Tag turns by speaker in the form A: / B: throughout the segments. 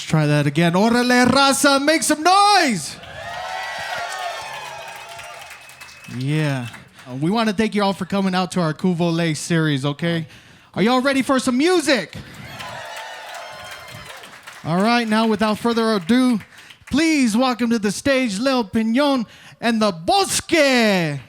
A: try that again. Orale raza, make some noise! Yeah. We want to thank you all for coming out to our KUVOLE series, okay? Are y'all ready for some music? All right, now without further ado, please welcome to the stage Lil Pinon and the Bosque!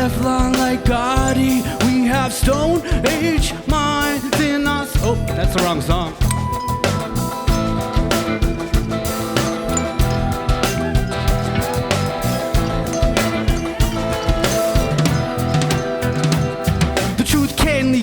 B: Teflon like Gotti. We have stone age minds in us. Oh, that's the wrong song.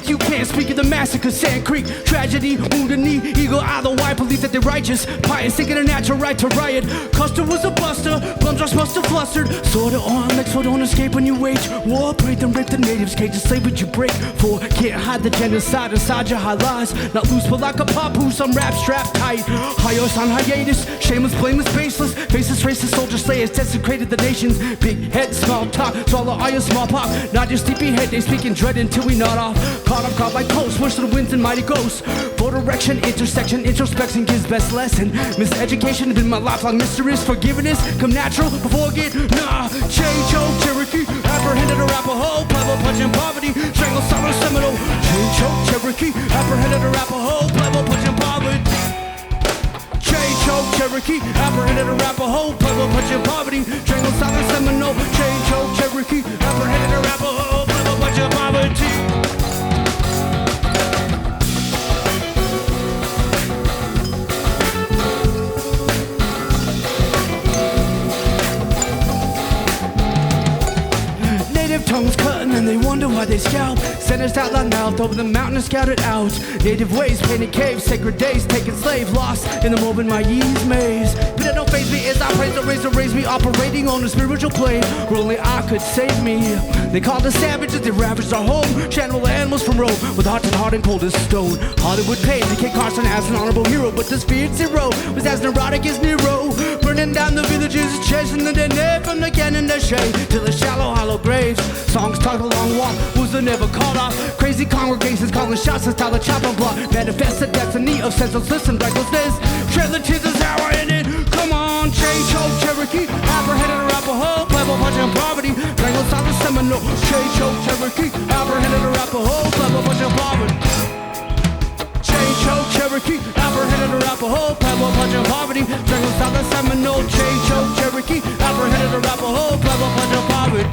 B: You can't speak of the massacre, Sand Creek, tragedy, wounded knee, eagle eye, the white, believe that they're righteous, pious, thinking a natural right to riot. Custer was a buster, bum drops must have flustered. Sword on, legs for don't escape when you wage war. Pray them rape the natives, cages, slave what you break for. Can't hide the genocide inside your high lies. Not loose, but like a papu, some rap strapped tight. Hios on hiatus, shameless, blameless, baseless. Faceless, racist, soldier slayers, desecrated the nations. Big head, small talk, swallow all your smallpox. Not your sleepy head, they speak in dread until we nod off. Caught like coast, push to the winds and mighty ghosts. For direction, intersection, introspection gives best lesson. Miseducation has been my lifelong mysteries. Forgiveness come natural before I get change, choke, Cherokee, apprehended Arapaho, Pueblo punching poverty, strangle Southern Seminole. Change, choke, Cherokee, apprehended Arapaho, Pueblo punching poverty. Change, choke, Cherokee, apprehended Arapaho, Pueblo punching poverty, strangle Southern Seminole. Change, choke, Cherokee, apprehended Arapaho, Pueblo punching poverty. Tongues cutting and they wonder why they scalp. Sentenced out loud mouth over the mountain and scouted out. Native ways, painted caves, sacred days, taken slave, lost in the moment my ye's maze. But it don't faze me as I praise the razor, raise me, operating on a spiritual plane where only I could save me. They called us savages, they ravaged our home. Channel animals from Rome with hearts and hard and cold as stone. Hollywood paid to Kit Carson as an honorable hero, but this feared zero was as neurotic as Nero. Burning down the villages, chasing the dead from the cannon to shade to the shallow, hollow graves. Songs talk a long walk, was never caught off. Crazy congregations calling shots and style the chopper block. Manifest the destiny of senselessness and recklessness. Trailer to this hour in it. Come on, change, choke, Cherokee, apprehended Arapaho, Pueblo punching poverty, Wrangle Southern Seminole. Change, choke, Cherokee, apprehended Arapaho, Pueblo punching poverty. Change, choke, Cherokee, apprehended Arapaho, Pueblo punching poverty, Wrangle Southern Seminole. Change, choke, Cherokee, apprehended Arapaho, Pueblo punching poverty.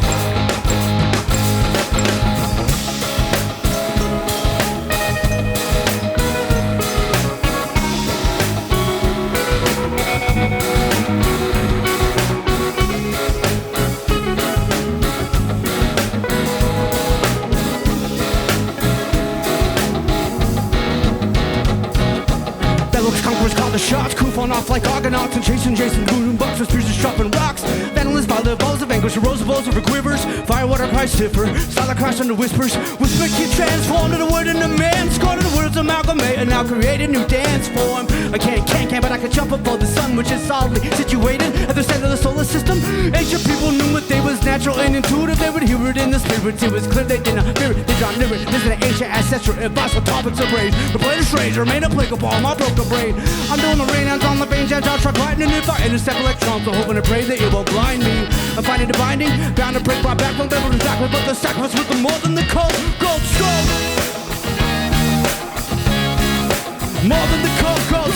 B: Conquerors call the shots, crew falling off like Argonauts and chasing Jason Boone bucks with spears and sharpened rocks. Vandalist by the balls of anguish, rose of balls over quivers. Firewater cries stiffer, silent cries under whispers. Whisper keep transformed to the word in the man. Scorn to the words amalgamate and now create a new dance form. I can't, but I can jump above the sun, which is solidly situated at the center of the solar system. Ancient people knew what they was natural and intuitive. They would hear it in the spirit. It was clear they did not fear it. They draw near it. This is an ancient ancestral advice for topics of rage. The blade of strange remain applicable on my broken brain. I'm doing the rain hands on the veins and I'll try fighting. And if I intercept electrons, I'm hoping to pray that it won't blind me. I'm finding the binding, bound to break my back, won't be able to jack me, but the sacrifice with the more than the cold stone. More than the cold stone.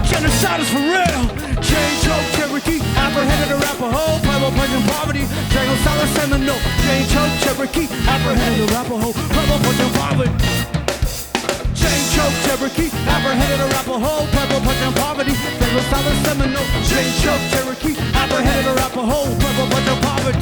B: Genocide is for real. Change, choke, Cherokee, apprehended Arapaho, Pueblo punching poverty, Strangle Southern Seminole. Change, choke, Cherokee, apprehended Arapaho, Pueblo punching poverty. Change, choke, Cherokee, apprehended Arapaho, Pueblo punching poverty, Strangle Southern Seminole. Change, choke, Cherokee, apprehended Arapaho, Pueblo punching poverty.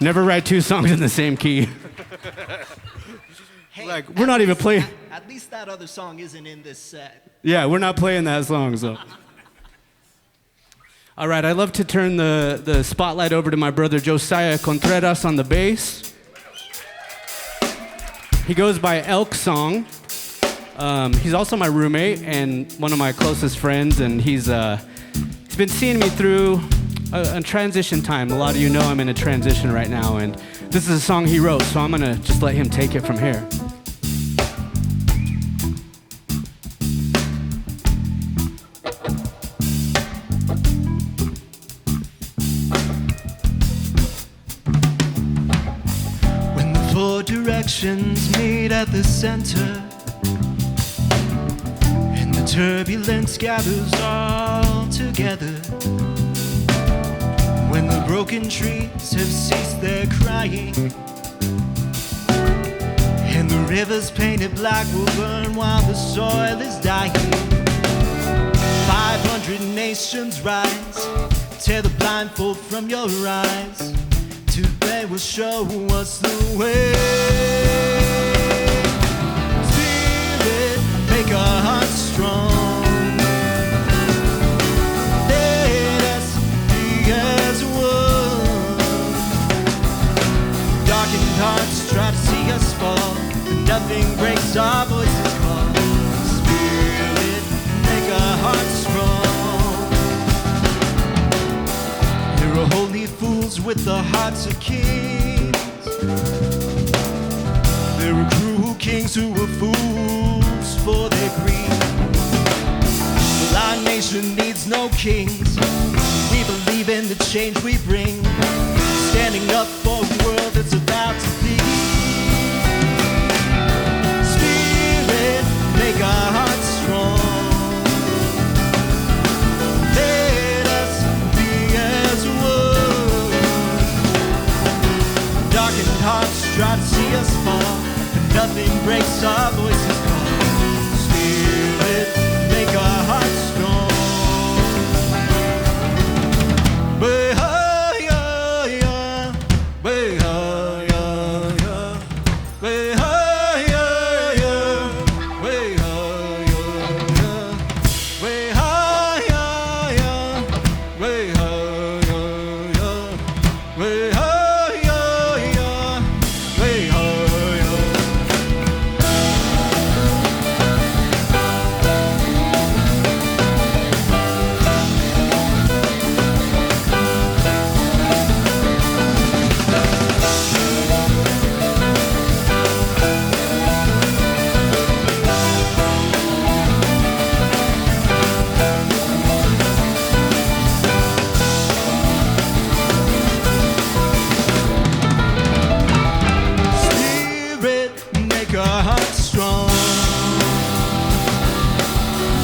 B: Never write two songs in the same key.
C: Hey,
B: Like, we're not even playing.
C: At least that other song isn't in this set.
B: Yeah, we're not playing that song, so. All right, I'd love to turn the spotlight over to my brother Josiah Contreras on the bass. He goes by Elk Song. He's also my roommate and one of my closest friends, and he's been seeing me through a transition time. A lot of you know I'm in a transition right now, and this is a song he wrote, so I'm gonna just let him take it from here.
C: When the four directions meet at the center, and the turbulence gathers all together, when the broken trees have ceased their crying, and the rivers painted black will burn while the soil is dying. 500 nations rise, tear the blindfold from your eyes, till they will show us the way. Spirit, make our hearts strong. Let us be as one. Darkened hearts try to see us fall, but nothing breaks our voices call. Spirit, make our hearts strong. There are holy fools with the hearts of kings. There are cruel kings who were fools for their greed. Well, our nation needs no kings. We believe in the change we bring, standing up for a world that's about to be. Spirit, make our hearts strong. Let us be as one. Darkened hearts try to see us fall, but nothing breaks our voices call. Spirit, make our hearts strong. Way higher, way higher, way higher, way higher, way higher, way higher, way higher, way higher. Spirit, make our hearts strong.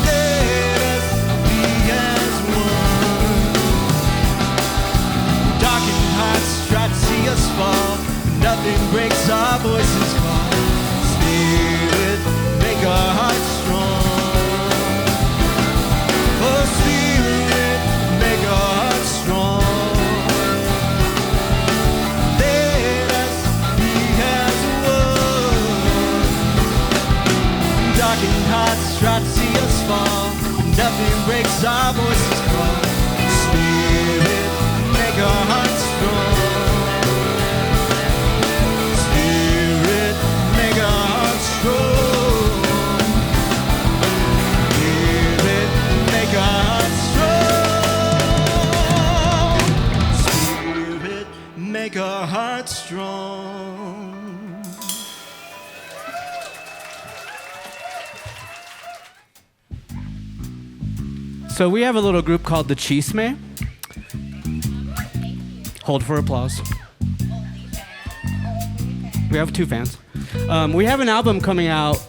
C: Let us be as one. Darkened hearts try to see us fall, but nothing breaks our voices call. Spirit, make our hearts strong. Oh, Spirit, make our hearts strong. Let us be as one. Darkened hearts try to see us fall, but nothing breaks our voices call. Spirit, make our hearts strong. Spirit, make our hearts strong. Spirit, make our hearts strong. Spirit, make our hearts strong.
B: So we have a little group called the Chisme. Hold for applause. We have 2 fans. We have an album coming out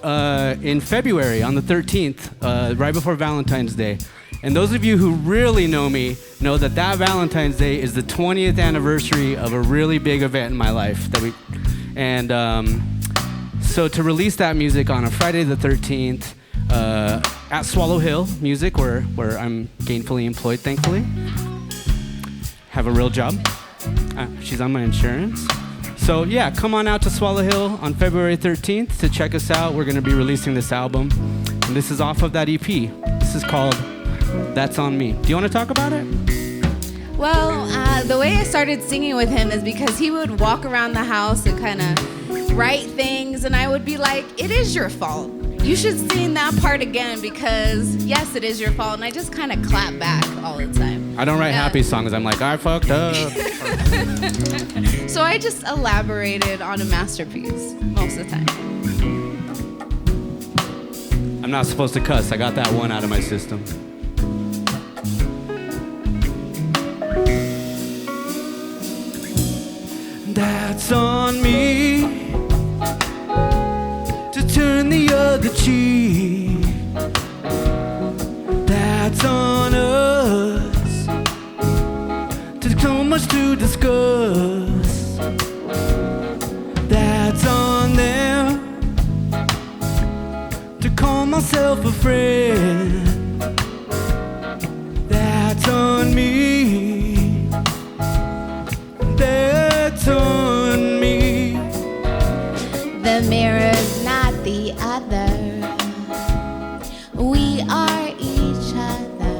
B: in February on the 13th, right before Valentine's Day. And those of you who really know me know that that Valentine's Day is the 20th anniversary of a really big event in my life. So to release that music on a Friday the 13th at Swallow Hill Music, where I'm gainfully employed, thankfully. Have a real job. She's on my insurance. So yeah, come on out to Swallow Hill on February 13th to check us out. We're gonna be releasing this album. And this is off of that EP. This is called That's On Me. Do you wanna talk about it?
D: Well, the way I started singing with him is because he would walk around the house and kind of write things, and I would be like, it is your fault. You should sing that part again because, yes, it is your fault. And I just kind of clap back all the time.
B: I don't write happy songs. I'm like, I fucked up.
D: So I just elaborated on a masterpiece most of the time.
B: I'm not supposed to cuss. I got that one out of my system.
C: That's on me to turn the other cheek. That's on us to so much to discuss. That's on them to call myself a friend. That's on me. That's on me.
D: The mirror's not the other. We are each other.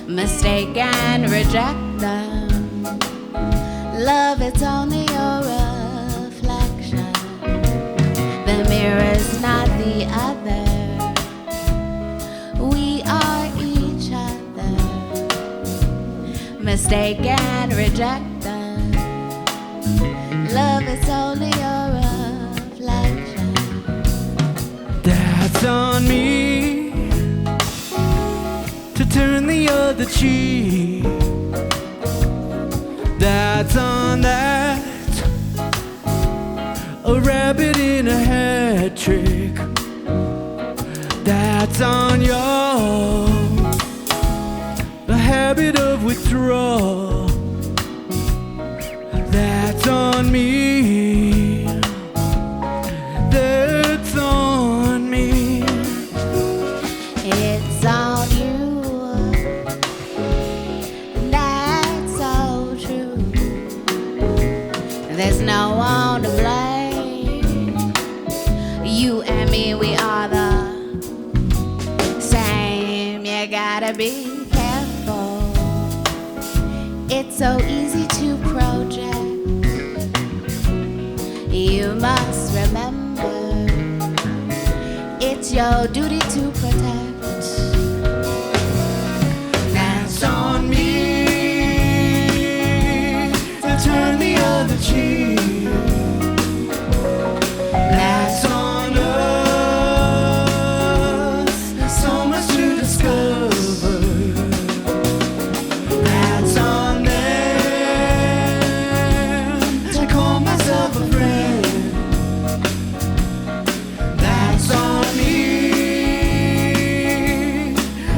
D: Mistake and reject them. Love, it's only your reflection. The mirror's not the other. We are each other. Mistake and reject them. Love, it's only your reflection.
C: That's on me to turn the other cheek. That's on that, a rabbit in a hat trick. That's on your, a habit of withdrawal. That's on me. That's on me.
D: It's on you. That's so true. There's no one to blame. You and me, we are the same. You gotta be careful. It's so easy to project. You must remember, it's your duty to protect.
C: That's on me to turn the other cheek. That's on us, so much to discover. That's on them to call myself a friend. That's on me.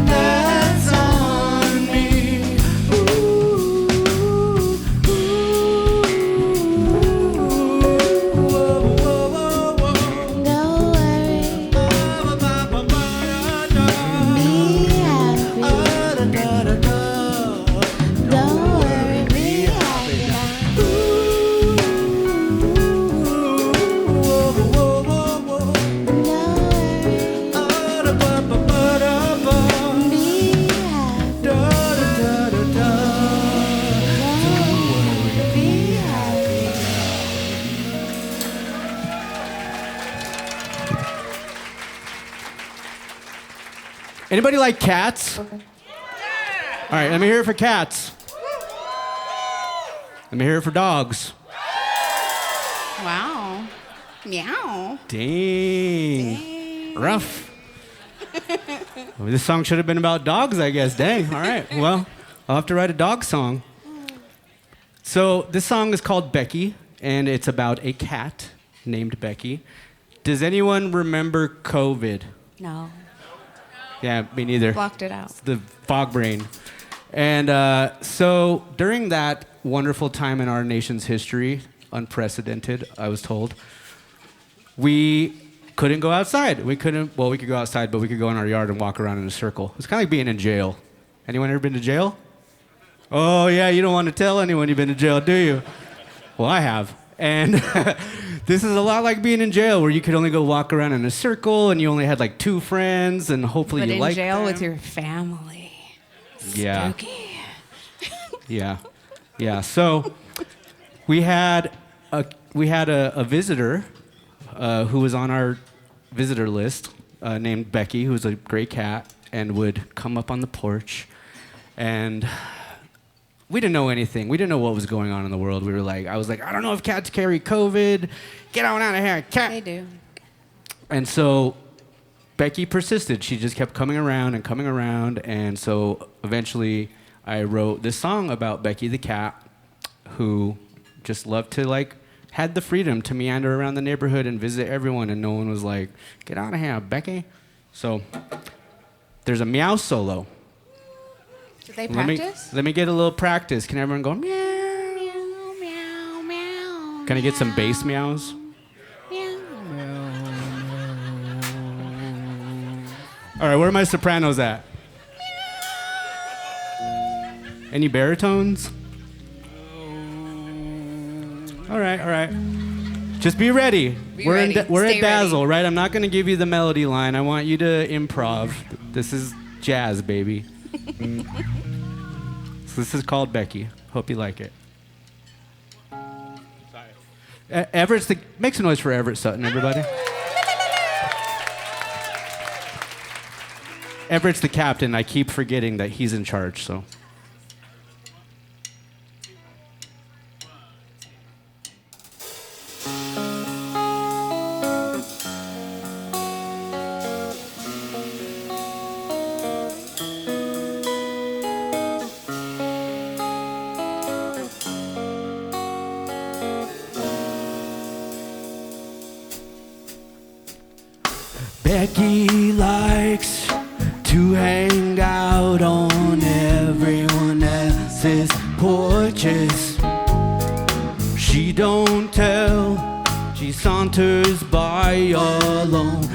C: That's on me.
D: Don't worry, be happy. Don't worry, be happy. Don't worry, be happy. Be happy.
B: Anybody like cats? All right, let me hear it for cats. Let me hear it for dogs.
D: Wow. Meow.
B: Dang. Rough. Well, this song should have been about dogs, I guess. Dang. All right. Well, I'll have to write a dog song. So this song is called Becky, and it's about a cat named Becky. Does anyone remember COVID?
D: No.
B: Yeah, me neither.
D: Blocked it out.
B: The fog brain. And so during that wonderful time in our nation's history, unprecedented, I was told, we couldn't go outside. We could go outside, but we could go in our yard and walk around in a circle. It's kind of like being in jail. Anyone ever been to jail? Oh, yeah, you don't want to tell anyone you've been to jail, do you? Well, I have. And this is a lot like being in jail, where you could only go walk around in a circle and you only had like 2 friends, and hopefully
D: But
B: you
D: in
B: like
D: jail
B: them.
D: with your family.
B: Yeah.
D: Spooky.
B: Yeah. So we had a visitor who was on our visitor list named Becky, who was a gray cat, and would come up on the porch. And we didn't know anything. We didn't know what was going on in the world. I was like, I don't know if cats carry COVID. Get on out of here, cat.
D: They do.
B: And so Becky persisted. She just kept coming around. And so eventually I wrote this song about Becky the cat, who just loved to had the freedom to meander around the neighborhood and visit everyone, and no one was like, get out of here, Becky. So there's a meow solo.
D: Did they practice?
B: Let me get a little practice. Can everyone go meow?
D: Meow, meow, meow.
B: Can I get some bass meows?
D: Meow.
B: All right, where are my sopranos at? Any baritones? All right. Just be ready. We're
D: ready.
B: at
D: Stay
B: Dazzle,
D: ready.
B: right? I'm not going to give you the melody line. I want you to improv. This is jazz, baby. So this is called Becky. Hope you like it. Everett's make some noise for Everett Sutton, everybody. Everett's the captain. I keep forgetting that he's in charge, so.
C: Becky likes to hang out on everyone else's porches. She don't tell, she saunters by alone.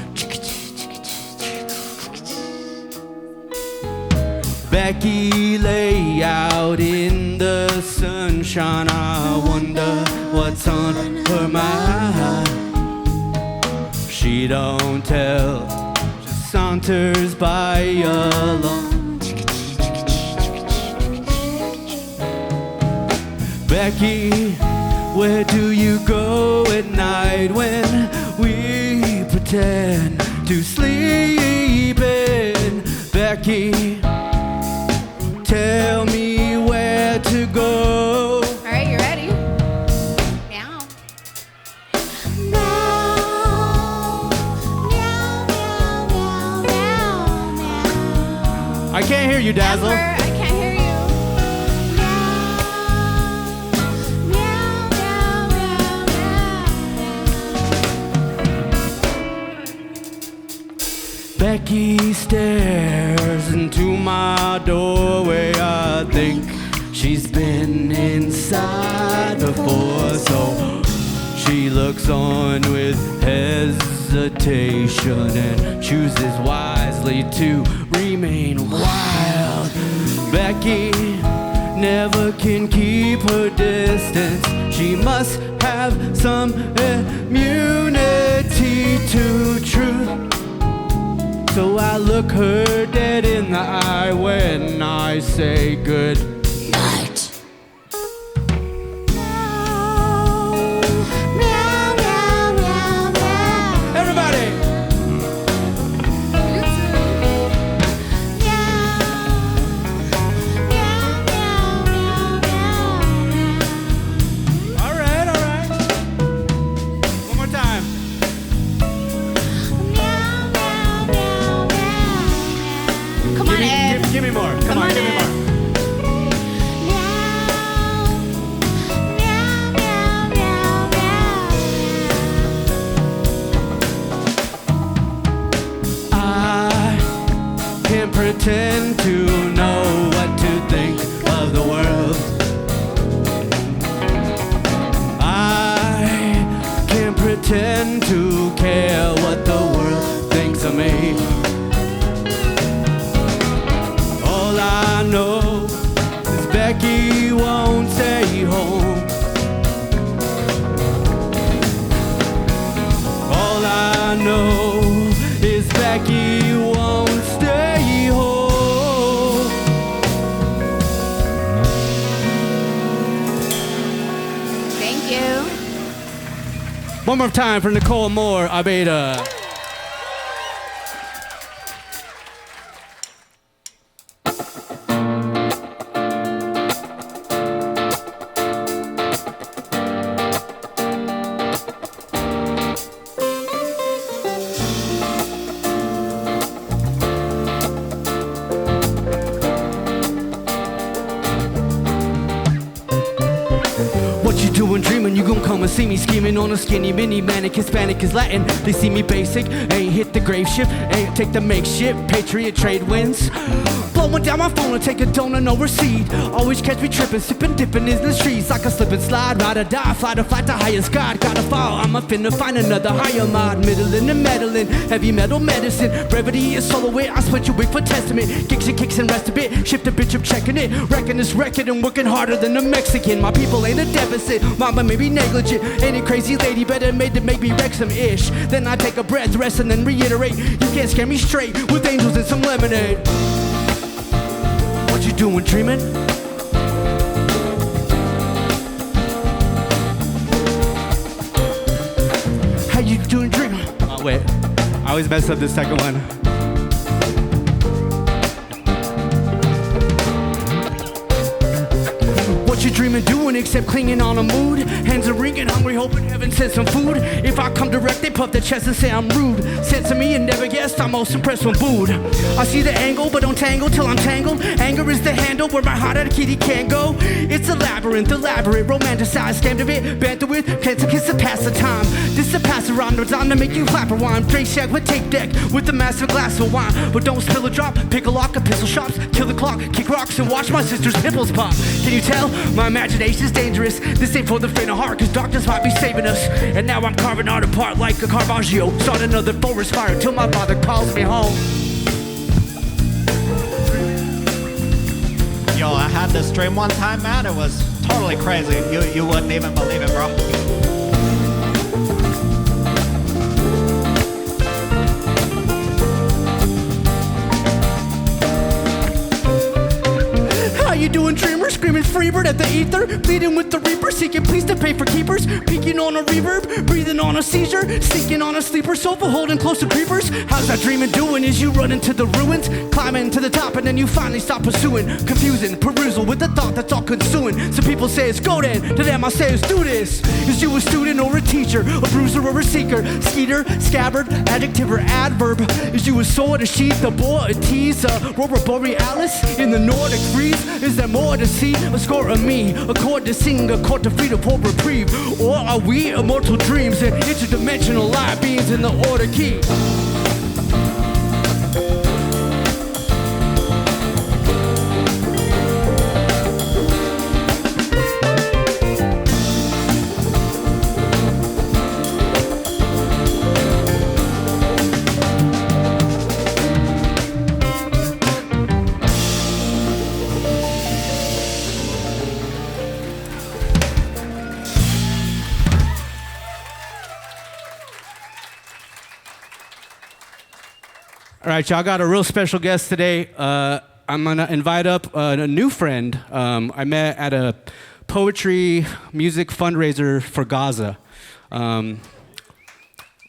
C: Becky lay out in the sunshine. I wonder what's on her mind. She don't tell, she saunters by alone. Becky, where do you go at night when we pretend to sleep in? Becky, tell me where to go.
D: All right, you ready? Meow.
B: I can't hear you, Dazzle.
D: Amber, I can't hear you.
C: Becky stares into my doorway. I think she's been inside before, so she looks on with hesitation and chooses wisely to remain wild. Becky never can keep her distance. She must have some immunity to truth. So I look her dead in the eye when I say good night. Everybody! All right. One more time.
D: Come on, Ed.
B: Give me more. Come on, give me more.
C: I can't pretend to know what to think of the world. I can't pretend to care what the world thinks of me. All I know is Becky
B: know is Becky won't stay home.
D: Thank you.
B: One more time for Nicole Moore-Abeyta. What you doing dreaming? You gon' come and see me scheming on a skinny mini manic. Hispanic is Latin. They see me basic. Ain't hit the grave shift. Ain't take the makeshift. Patriot trade wins. Blowing down my phone and take a donut, no receipt. Always catch me tripping, sipping, dipping in the streets like a slip and slide. Ride or die, fly to fight the highest god. Gotta fall, I'm a finna find another higher mod. Middling and meddling, heavy metal medicine. Brevity is solo wit, I split your wig for testament. Kicks and kicks and rest a bit. Shift a bitch, I'm checking it. Wrecking this record and working harder than a Mexican. My people ain't a deficit, mama may be negligent. Ain't it crazy lady, better made to make me wreck some ish. Then I take a breath, rest and then reiterate. You can't scare me straight with angels and some lemonade. What you doing, dreaming? How you doing, dreaming? Oh, wait. I always mess up the second one. What you dreaming doing except clinging on a mood? Hands are ringing, hungry, hoping heaven sends some food. If I come direct, they puff their chest and say I'm rude. Said to me and never guessed, I'm most impressed when booed. I see the angle, but don't tangle till I'm tangled. Anger is the handle where my heart at a kitty can't go. It's a labyrinth, elaborate, romanticized, scammed of it, banter with, can't kiss to pass the time. This a pass around, designed to make you flap a rhyme. Drake shack with tape deck, with a massive glass of wine. But don't spill a drop, pick a lock of pistol shops, kill the clock, kick rocks, and watch my sister's nipples pop. Can you tell? My imagination's dangerous. This ain't for the faint of heart, cause darkness might be saving us. And now I'm carving art apart like a Caravaggio. Start another forest fire till my father calls me home.
E: Yo, I had this dream one time, man. It was totally crazy. You wouldn't even believe it, bro.
B: How you doing, dreamer? Screaming freebird at the ether, pleading with the reaper, seeking pleas to pay for keepers, peeking on a reverb, breathing on a seizure, sneaking on a sleeper sofa, holding close to creepers. How's that dreaming doing? Is you running to the ruins, climbing to the top, and then you finally stop pursuing, confusing, perusal with the thought that's all consuming. Some people say it's go then, to them I say it's do this. Is you a student or a teacher, a bruiser or a seeker, skeeter, scabbard, adjective or adverb? Is you a sword, a sheath, a boar, a tease, a aurora borealis in the Nordic freeze? Is there more to see? A score of me, a chord to sing, a chord to freedom for reprieve? Or are we immortal dreams and interdimensional live beings in the order key? All right, y'all got a real special guest today. I'm gonna invite up a new friend I met at a poetry music fundraiser for Gaza.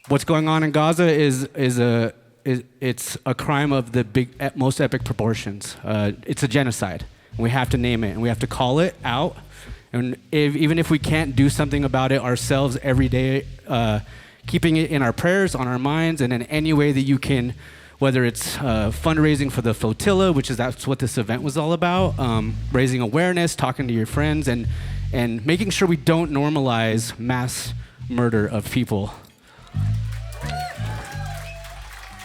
B: What's going on in Gaza is it's a crime of the most epic proportions. It's a genocide. And we have to name it and we have to call it out. And even if we can't do something about it ourselves every day, keeping it in our prayers, on our minds, and in any way that you can. Whether it's fundraising for the flotilla, that's what this event was all about, raising awareness, talking to your friends, and making sure we don't normalize mass murder of people.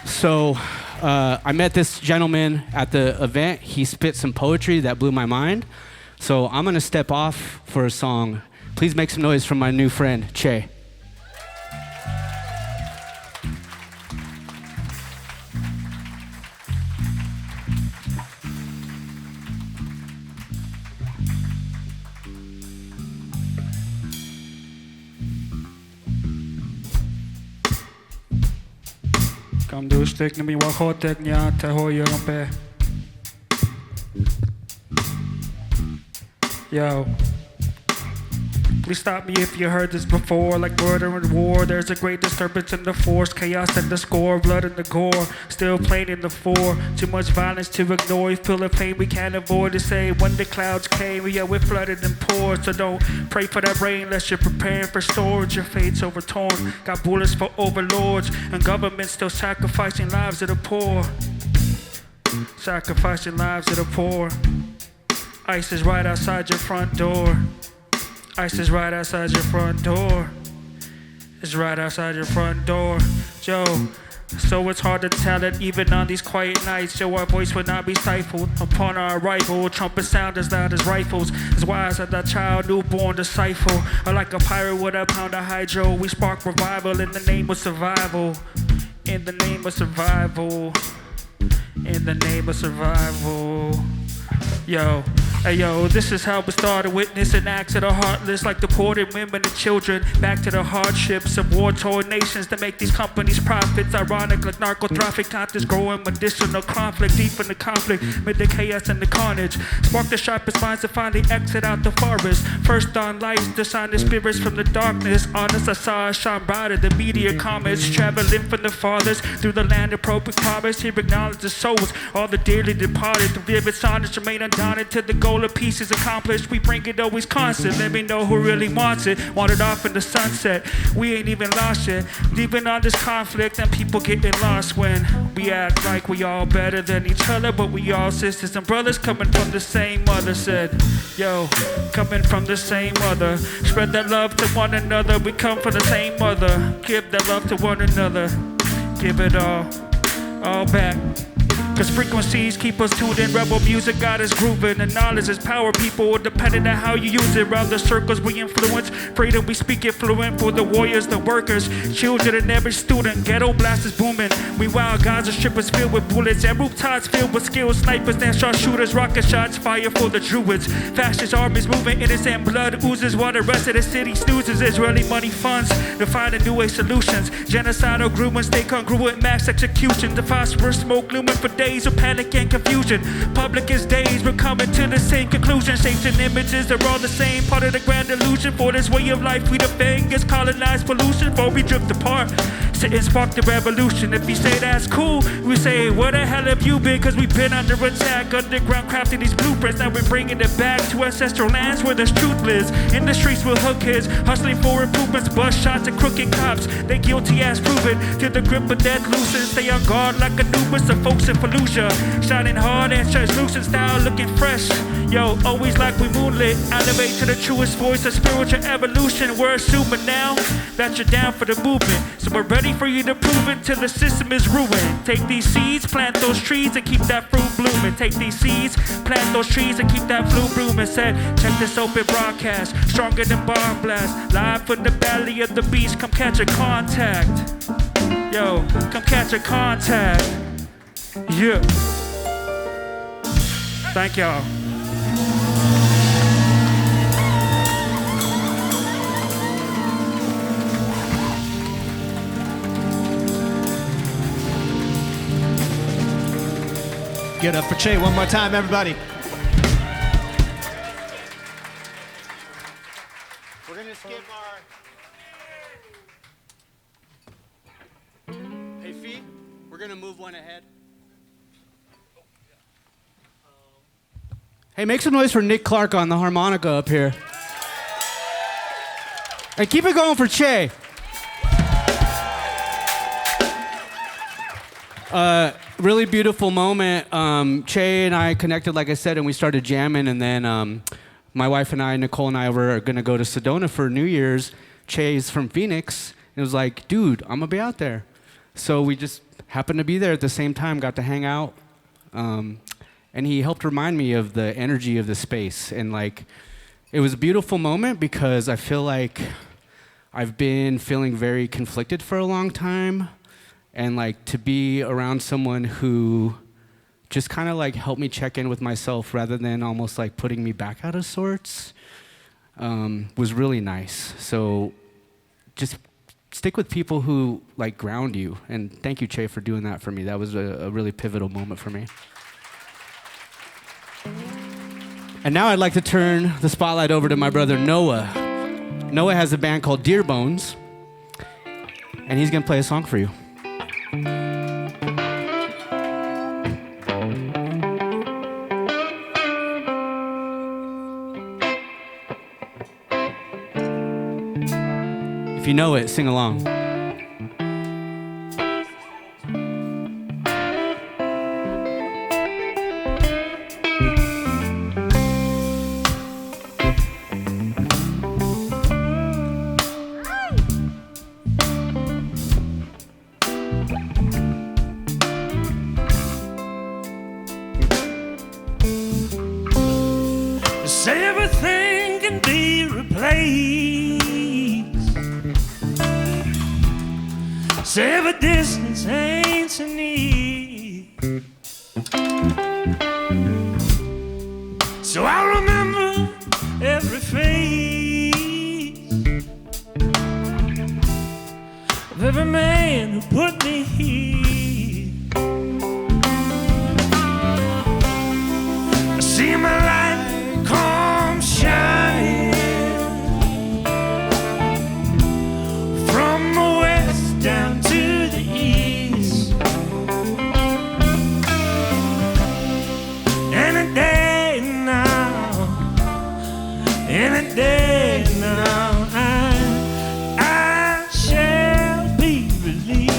B: So I met this gentleman at the event. He spit some poetry that blew my mind. So I'm gonna step off for a song. Please make some noise from my new friend, Che.
F: Come do stick to me, walk hot tech, nya, te hoya rampe. Yo. Please stop me if you heard this before. Like murder and war, there's a great disturbance in the force. Chaos in the score, blood in the gore. Still playing in the four. Too much violence to ignore. You feel the pain we can't avoid to say. When the clouds came, yeah, we're flooded and poured. So don't pray for that rain unless you're preparing for storage. Your fate's overtorn. Got bullets for overlords. And governments still sacrificing lives of the poor. Sacrificing lives of the poor. ICE is right outside your front door. ICE is right outside your front door. It's right outside your front door. Joe, so it's hard to tell it even on these quiet nights. Joe, our voice would not be stifled upon our arrival. Trumpet sound as loud as rifles. As wise as that child newborn disciple. Or like a pirate with a pound of hydro. We spark revival in the name of survival. In the name of survival. In the name of survival. Yo, hey yo, this is how we started. Witnessing acts that are heartless, like deported women and children. Back to the hardships of war-torn nations to make these companies profits. Ironic, like narco-traffic, content growing medicinal conflict. Deep in the conflict, amid the chaos and the carnage. Spark the sharpest minds to finally exit out the forest. First on lights, discern the spirits from the darkness. Honest, I saw it shine brighter than meteor comets. Traveling from the farthest through the land of prophet promise. Here acknowledge the souls, all the dearly departed. The vivid sonnets remain undaunted till the goal of peace is accomplished. We bring it always constant. Let me know who really wants it. Want it off in the sunset. We ain't even lost yet. Leaving on this conflict and people getting lost when we act like we all better than each other, but we all sisters and brothers coming from the same mother. Said, yo, coming from the same mother. Spread that love to one another. We come from the same mother. Give that love to one another. Give it all back. Cause frequencies keep us tuned in. Rebel music got us grooving. And knowledge is power, people, depending on how you use it. Around the circles we influence, freedom we speak it fluent. For the warriors, the workers, children and every student. Ghetto blast is booming. We wild Gaza strippers filled with bullets. And rooftops filled with skilled snipers and sharpshooters. Rocket shots fire for the druids. Fascist armies moving, innocent blood oozes. While the rest of the city snoozes. Israeli money funds to find a new way solutions. Genocidal grooming, stay congruent, mass execution. The phosphorus smoke looming for days of panic and confusion. Public as days, we're coming to the same conclusion. Shapes and images are all the same, part of the grand illusion. For this way of life we defend gets colonized pollution. Before we drift apart, sit and spark the revolution. If you say that's cool, we say where the hell have you been? Cause we've been under attack, underground crafting these blueprints. Now we're bringing it back to ancestral lands where there's truth lives. In the streets with hook kids, hustling for improvements. Bust shots and crooked cops, they guilty as proven. Till the grip of death loosens, stay on guard like Anubis. The folks in Fallujah, shining hard and translucent style, looking fresh. Yo, always like we moonlit. Elevate to the truest voice of spiritual evolution. We're assuming now that you're down for the movement. So we're ready for you to prove it till the system is ruined. Take these seeds, plant those trees, and keep that fruit blooming. Take these seeds, plant those trees, and keep that fruit blooming. Said, check this open broadcast, stronger than bomb blast. Live from the belly of the beast, come catch a contact. Yo, come catch a contact. Yeah. Thank y'all.
C: Get up for Che one more time, everybody. We're gonna skip our. Hey, Fee, we're gonna move one ahead.
B: Hey, make some noise for Nic Clark on the harmonica up here. And keep it going for Che. Really beautiful moment. Che and I connected, like I said, and we started jamming. And then my wife and I, Nicole and I, were going to go to Sedona for New Year's. Che's from Phoenix. And it was like, dude, I'm going to be out there. So we just happened to be there at the same time, got to hang out. And he helped remind me of the energy of the space. And like, it was a beautiful moment because I feel like I've been feeling very conflicted for a long time. And like to be around someone who just kind of like helped me check in with myself rather than almost like putting me back out of sorts was really nice. So just stick with people who like ground you. And thank you, Che, for doing that for me. That was a really pivotal moment for me. And now I'd like to turn the spotlight over to my brother Noah. Noah has a band called Dear Bones, and he's gonna play a song for you. If you know it, sing along.
F: Say everything can be replaced. Say every distance ain't so near. So I remember every face of every man who put me here. I see my light come shining from the west down to the east. Any day now, any day now, I shall be released.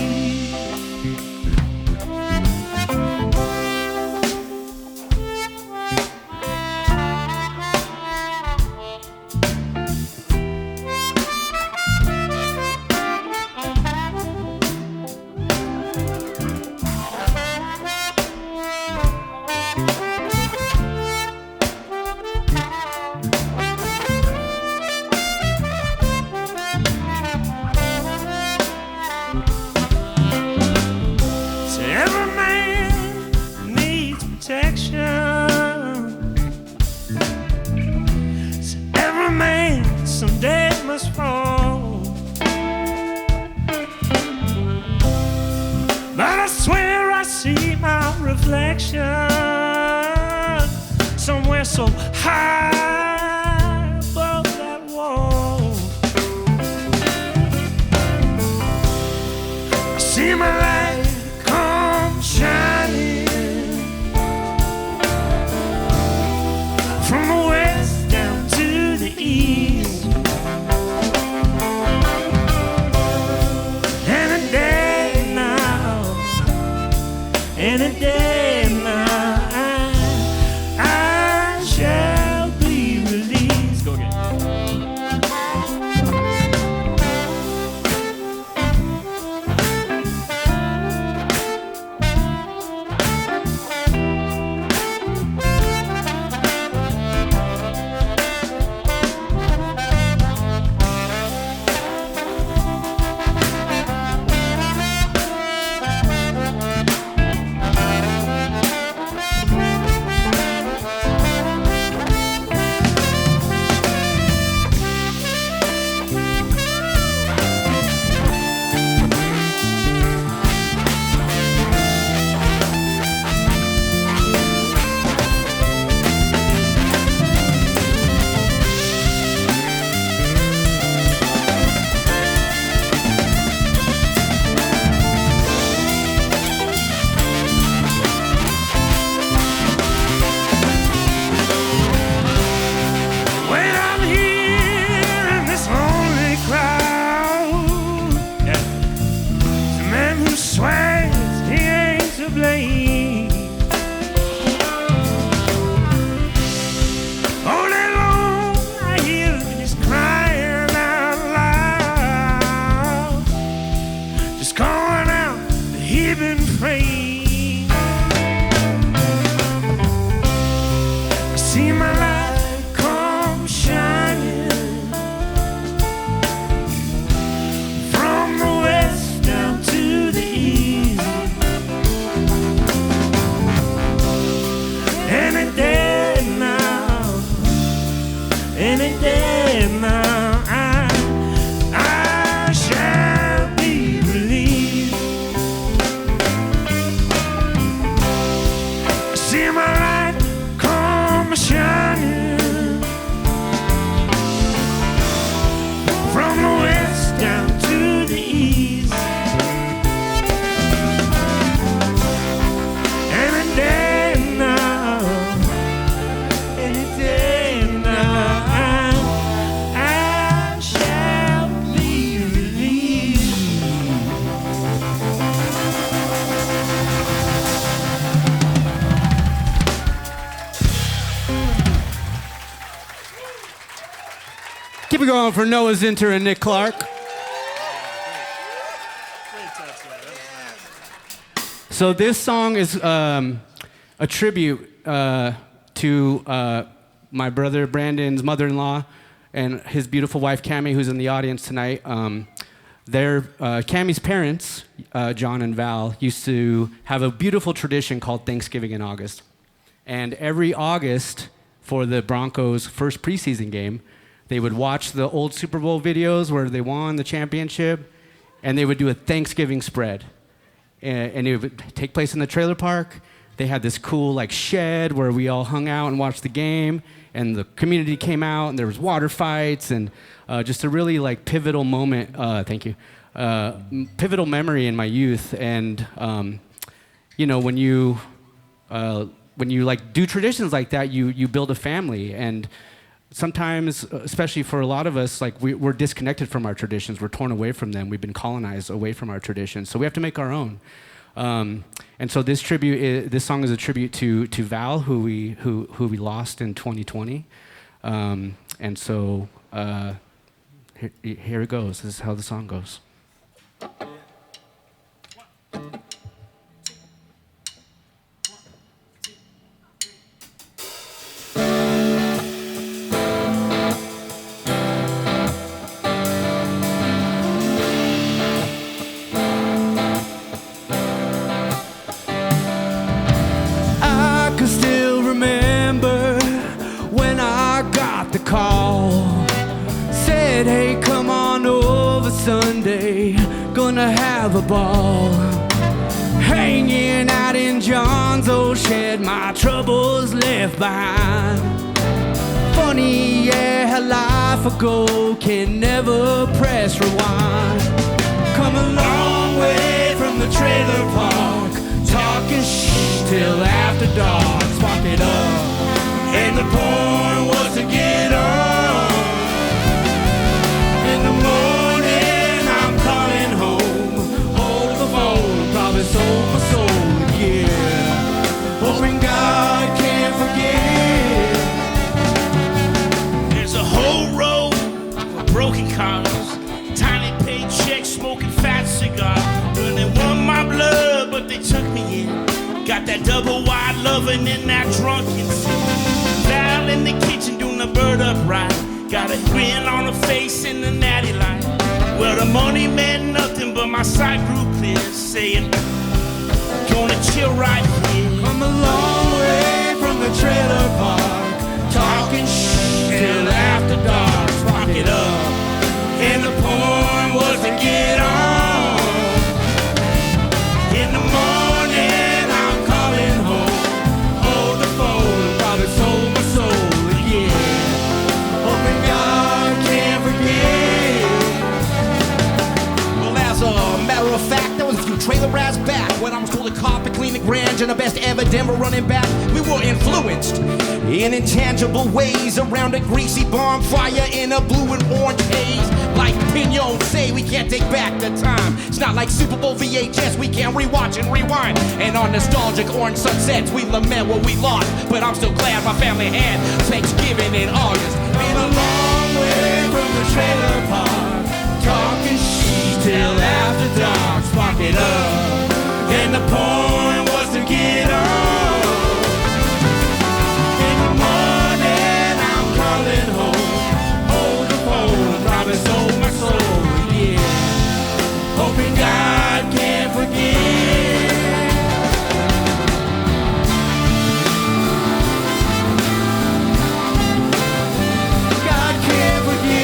F: So every man needs protection. So every man someday must fall. But I swear I see my reflection somewhere so high above that wall. I see my light come shining from the west down to the east. Any day now, any day now, I shall be released. Go again. When I'm here in this lonely crowd, the man who swears he ain't to blame. All day long I hear he's crying out loud, just calling out that he been praying. I see my light come shining from the west down to the east. Any day now, any day now, I shall
B: Keep it going for Noah Zinter and Nic Clark. So this song is a tribute to my brother Brandon's mother-in-law and his beautiful wife Cammie, who's in the audience tonight. Cammie's parents, John and Val, used to have a beautiful tradition called Thanksgiving in August. And every August, for the Broncos' first preseason game, they would watch the old Super Bowl videos where they won the championship, and they would do a Thanksgiving spread. And it would take place in the trailer park. They had this cool like shed where we all hung out and watched the game, and the community came out, and there was water fights, and just a really like pivotal moment. Thank you. Pivotal memory in my youth, and you know, when you like do traditions like that, you build a family. And sometimes, especially for a lot of us, like we're disconnected from our traditions. We're torn away from them. We've been colonized away from our traditions. So we have to make our own. And so this song is a tribute to Val, who we lost in 2020. And so here it goes. This is how the song goes. Said, hey, come on over Sunday, gonna have a ball. Hanging out in John's old shed, my troubles left behind. Funny, yeah, how life ago can never press rewind. Come a long way from the trailer park, talking shh till after dark. Spark it up, and the point was to get on. In the morning, I'm calling home. Hold the phone, probably sold my soul, yeah. Hoping God can't forget.
G: There's a whole row of broken cars, tiny paychecks, smoking fat cigars. Well, they want my blood, but they took me in. Got that double wide loving in that drunken scene. Val in the kitchen doing the bird upright. Got a grin on her face in the natty light. Well, the money meant nothing, but my sight grew clear, saying, gonna chill right here.
B: Come a long way from the trailer park, talking shh till after dark. Spark it up, and the point was to get on. In the morning, I'm calling home. Hold the phone, probably sold my soul again. Hoping God can't forget.
H: Well, as a matter of fact, there was a few trailer rats back when I was told to cop and clean the Grange and the best ever Denver running back. We were influenced in intangible ways around a greasy bonfire in a blue and orange haze. Like Piñon say, we can't take back the time. It's not like Super Bowl VHS, we can't rewatch and rewind. And on nostalgic orange sunsets, we lament what we lost. But I'm still glad my family had Thanksgiving in August.
B: Been a long way from the trailer park, talking shh till after dark. Spark it up, and the point was to get on. In the morning, I'm calling home. Hold the phone, probably sold my soul, yeah. Hoping God can't forget. God can't forget.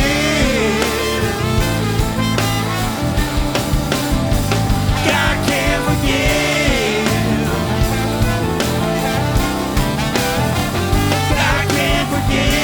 B: God can't forget. God can't forget.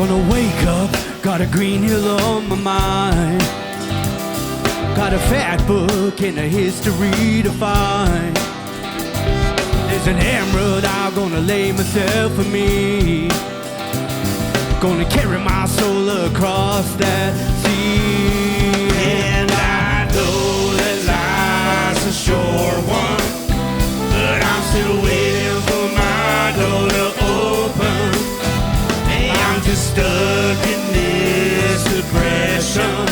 B: Gonna wake up, got a green hill on my mind. Got a fat book and a history to find. There's an emerald I'm gonna lay myself for me. Gonna carry my soul across that sea.
G: And I know that life's a short one, but I'm still waiting for my door to open. Hey, I'm just stuck in this depression.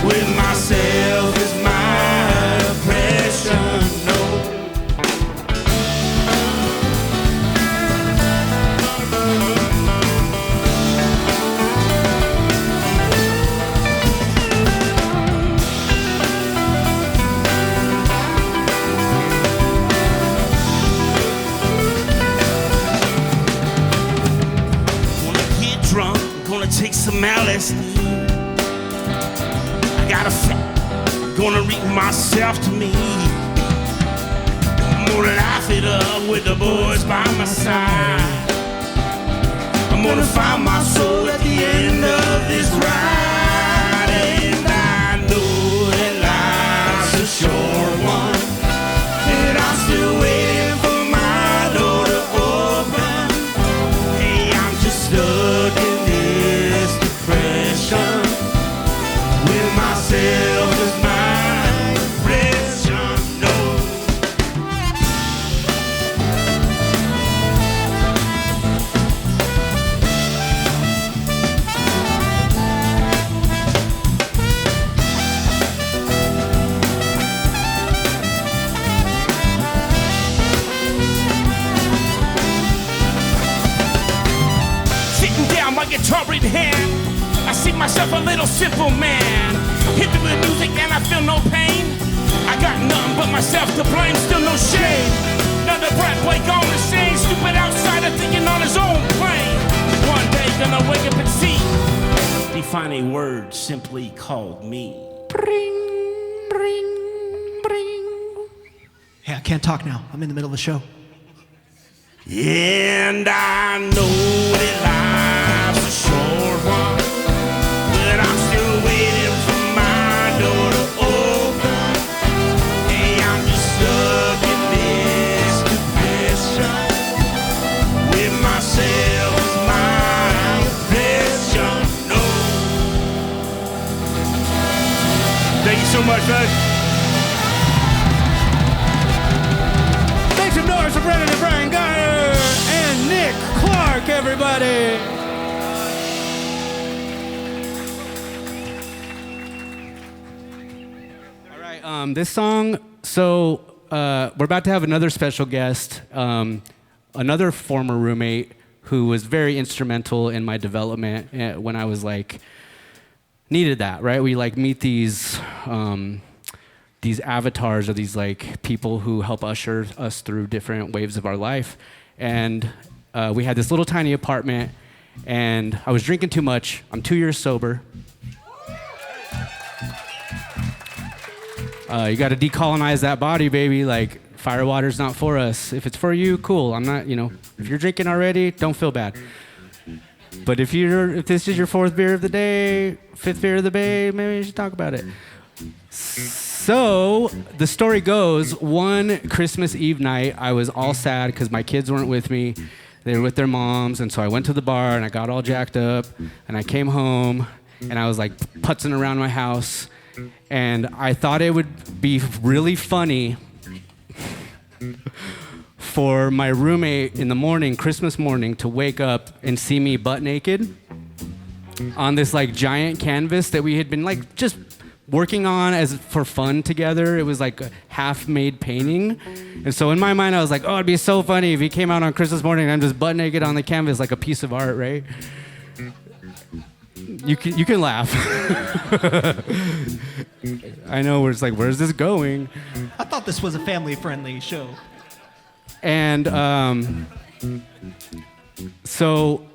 G: With myself as my oppression. No. Gonna take some LSD. I got a fat, gonna read myself to me. I'm gonna laugh it up with the boys by my side. I'm gonna find my soul at the end of this ride. And I know that life's a short one, and I'm still waiting for my door to open. Hey, I'm just stuck in with myself as my oppression, no. Sitting down, my guitar in hand, I see myself a little simple man. Hit me with music and I feel no pain. I got nothing but myself to blame, still no shame. Another brat boy gone insane, stupid outsider thinking on his own plane. One day gonna wake up and see, define a word simply called me.
B: Bring, bring, bring.
I: Hey, I can't talk now. I'm in the middle of a show.
G: And I know that life's a short one, but I'm still waiting for my door to open. Hey, I'm just stuck in this depression, with myself as my oppression. No. Thank you so much, guys.
B: Make some noise for Brendan and Brian Geyer and Nic Clark, everybody. This song, so we're about to have another special guest, another former roommate who was very instrumental in my development when I was like, needed that, right? We like meet these avatars or these like people who help usher us through different waves of our life. And we had this little tiny apartment and I was drinking too much. I'm 2 years sober. You got to decolonize that body, baby. Like, fire water's not for us. If it's for you, cool. I'm not, if you're drinking already, don't feel bad. But if this is your fourth beer of the day, fifth beer of the day, maybe you should talk about it. So the story goes, one Christmas Eve night, I was all sad because my kids weren't with me. They were with their moms. And so I went to the bar and I got all jacked up and I came home and I was like putzing around my house. And I thought it would be really funny for my roommate in the morning, Christmas morning, to wake up and see me butt naked on this like giant canvas that we had been like just working on as for fun together. It was like a half-made painting. And so in my mind, I was like, oh, it'd be so funny if he came out on Christmas morning and I'm just butt naked on the canvas like a piece of art, right? You can laugh. I know, we're just like, where's this going?
I: I thought this was a family-friendly show.
B: And so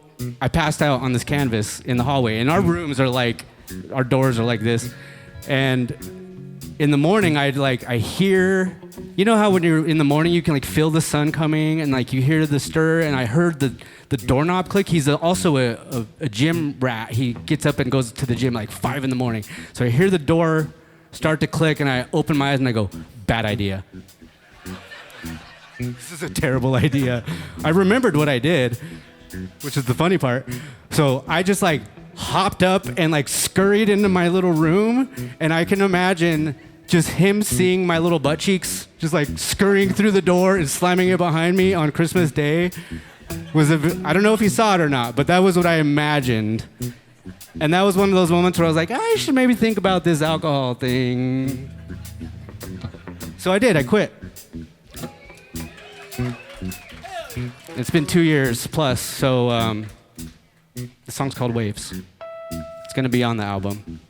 B: I passed out on this canvas in the hallway. And our rooms are like, our doors are like this. And in the morning, I hear, you know how when you're in the morning, you can like feel the sun coming and like you hear the stir, and I heard the doorknob click. He's also a gym rat. He gets up and goes to the gym like 5 in the morning. So I hear the door start to click, and I open my eyes and I go, bad idea. This is a terrible idea. I remembered what I did, which is the funny part. So I just like hopped up and like scurried into my little room, and I can imagine just him seeing my little butt cheeks, just like scurrying through the door and slamming it behind me on Christmas Day. I don't know if he saw it or not, but that was what I imagined. And that was one of those moments where I was like, I should maybe think about this alcohol thing. So I did, I quit. It's been 2 years plus, so the song's called Wavves. It's gonna be on the album.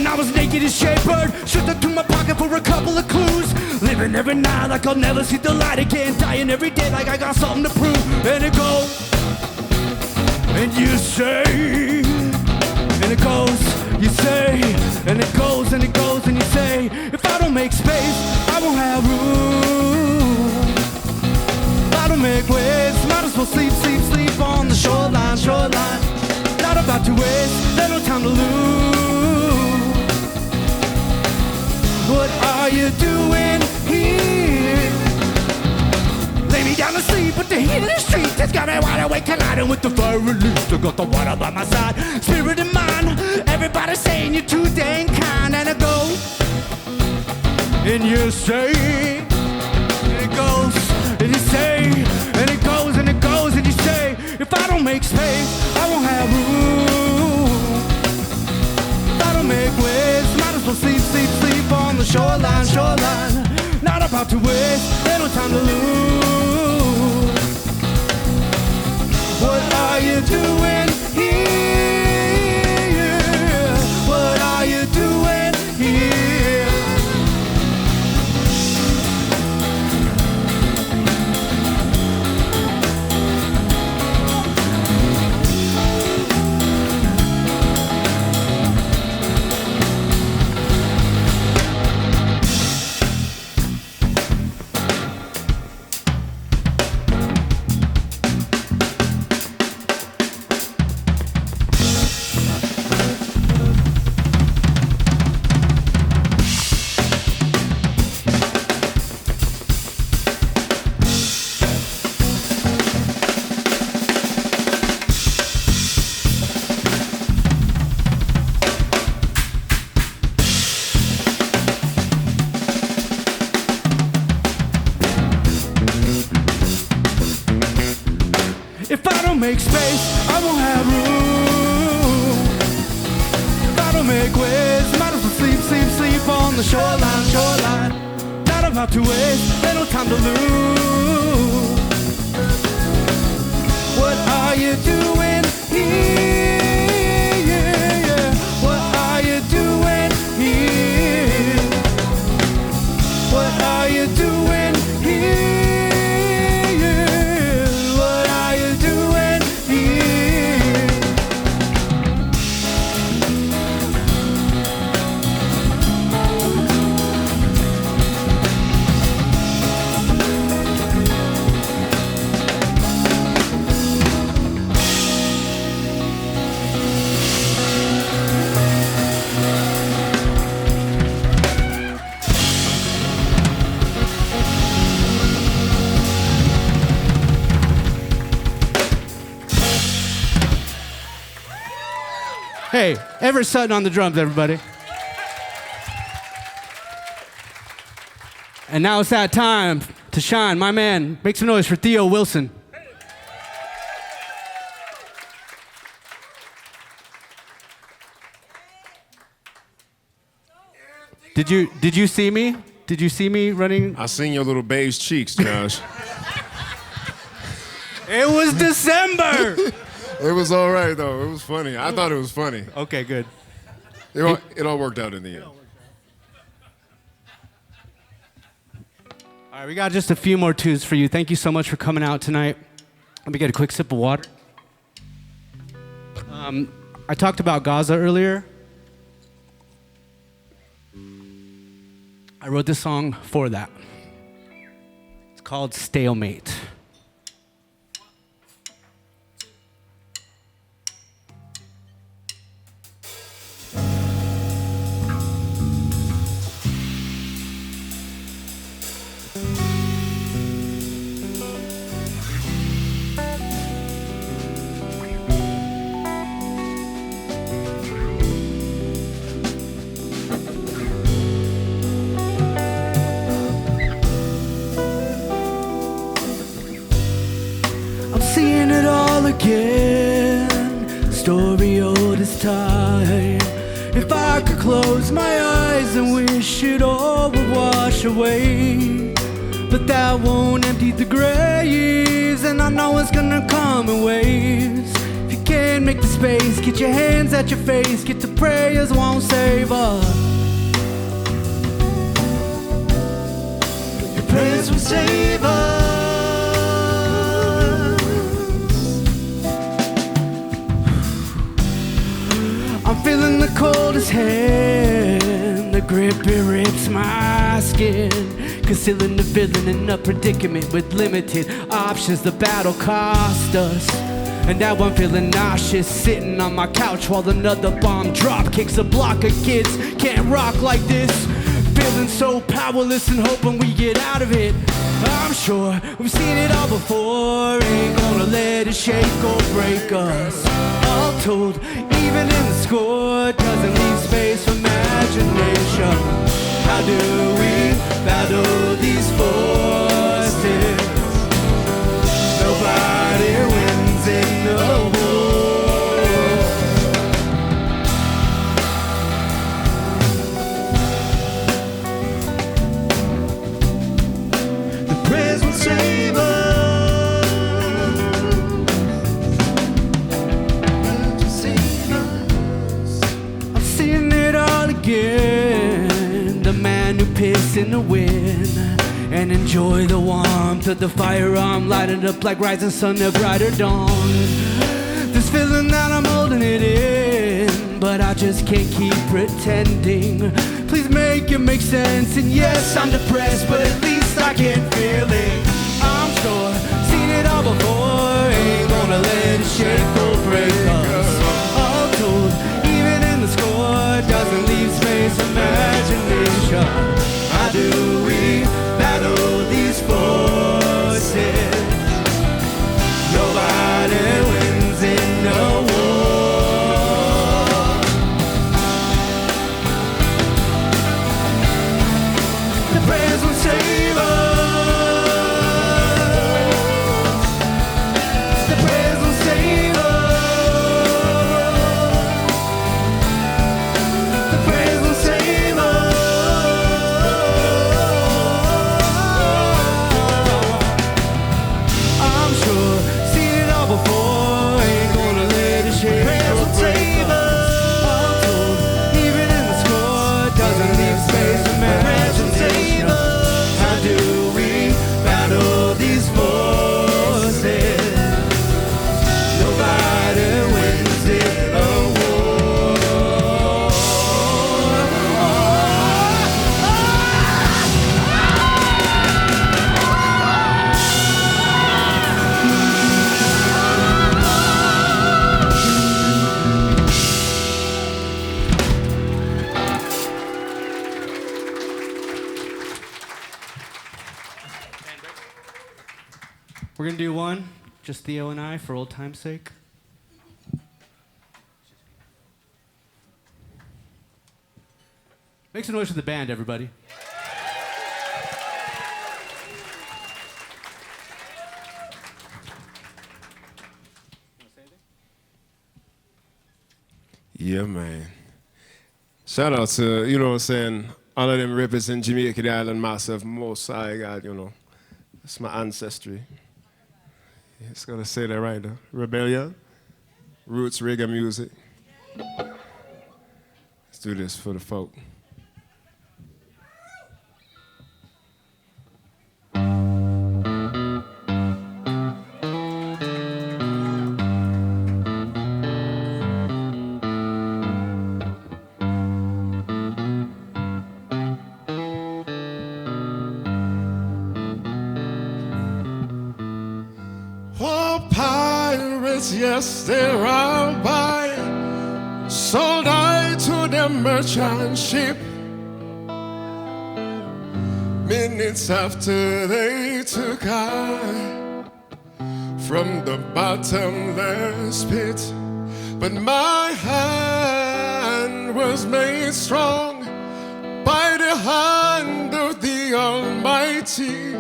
B: I was naked as shepherd, shook up to my pocket for a couple of clues. Living every night like I'll never see the light again. Dying every day like I got something to prove. And it goes, and you say, and it goes, you say, and it goes, and it goes, and you say, if I don't make space, I won't have room. If I don't make waves, might as well sleep, sleep, sleep on the shoreline, shoreline. Not about to waste, there's no time to lose. What are you doing here? Lay me down to sleep, but the heat of the streets has got me wide awake, colliding with the fire release. I got the water by my side, spirit in mind. Everybody saying you're too dang kind, and I go, and you say, and it goes, and you say, and it goes, and it goes, and you say, if I don't make space, I won't have room. If I don't make waves, might as well sleep, sleep, sleep on the shoreline, shoreline. Not about to waste, there's no time to lose. What are you doing here? What are you doing here? Make space, I won't have room. If I don't make waves, might as well sleep, sleep, sleep on the shoreline, shoreline. Not about to waste, there's no time to lose. What are you doing here? What are you doing here? What are you doing here? Hey, Everett Sutton on the drums, everybody. And now it's that time to shine. My man, make some noise for Theo Wilson. Did you see me? Did you see me running?
J: I seen your little babe's cheeks, Josh.
B: It was December.
J: It was all right, though. It was funny. I thought it was funny.
B: Okay, good.
J: It all worked out in the end.
B: All right, we got just a few more twos for you. Thank you so much for coming out tonight. Let me get a quick sip of water. I talked about Gaza earlier. I wrote this song for that. It's called Stalemate. Seeing it all again, story old as time. If I could close my eyes and wish it all would wash away, but that won't empty the graves, and I know it's gonna come in waves. If you can't make the space, get your hands at your face, get to prayers won't save us. Your prayers will save us. I'm feeling the coldest hand, the grip it rips my skin, concealing the villain in a predicament with limited options. The battle cost us, and now I'm feeling nauseous, sitting on my couch while another bomb drop kicks a block of kids. Can't rock like this, feeling so powerless and hoping we get out of it. I'm sure we've seen it all before, ain't gonna let it shake or break us. All told, even in the score doesn't leave space for imagination. How do we battle these forces? Nobody wins in the war. The prayers will save us. Again, the man who pissed in the wind and enjoy the warmth of the firearm, lighted up like rising sun, a brighter dawn. This feeling that I'm holding it in, but I just can't keep pretending. Please make it make sense. And yes, I'm depressed, but at least I can feel it. I'm sure, seen it all before, ain't gonna let it shake or break us. All told, even in the score doesn't leave space for imagination. How do we battle these forces? Nobody wins in the war. The prayers will save us. The prayers will save us. We're gonna do one, just Theo and I, for old time's sake. Make some noise for the band, everybody.
J: Yeah, man. Shout out to, you know what I'm saying, all of them representing Jamaica, the island massive, most I got, you know. That's my ancestry. It's gonna say that right, though. Rebellion. roots reggae music. Let's do this for the folk. Yes, they are by, sold I to the merchant ship. Minutes after they took I from the bottomless pit, but my hand was made strong by the hand of the Almighty.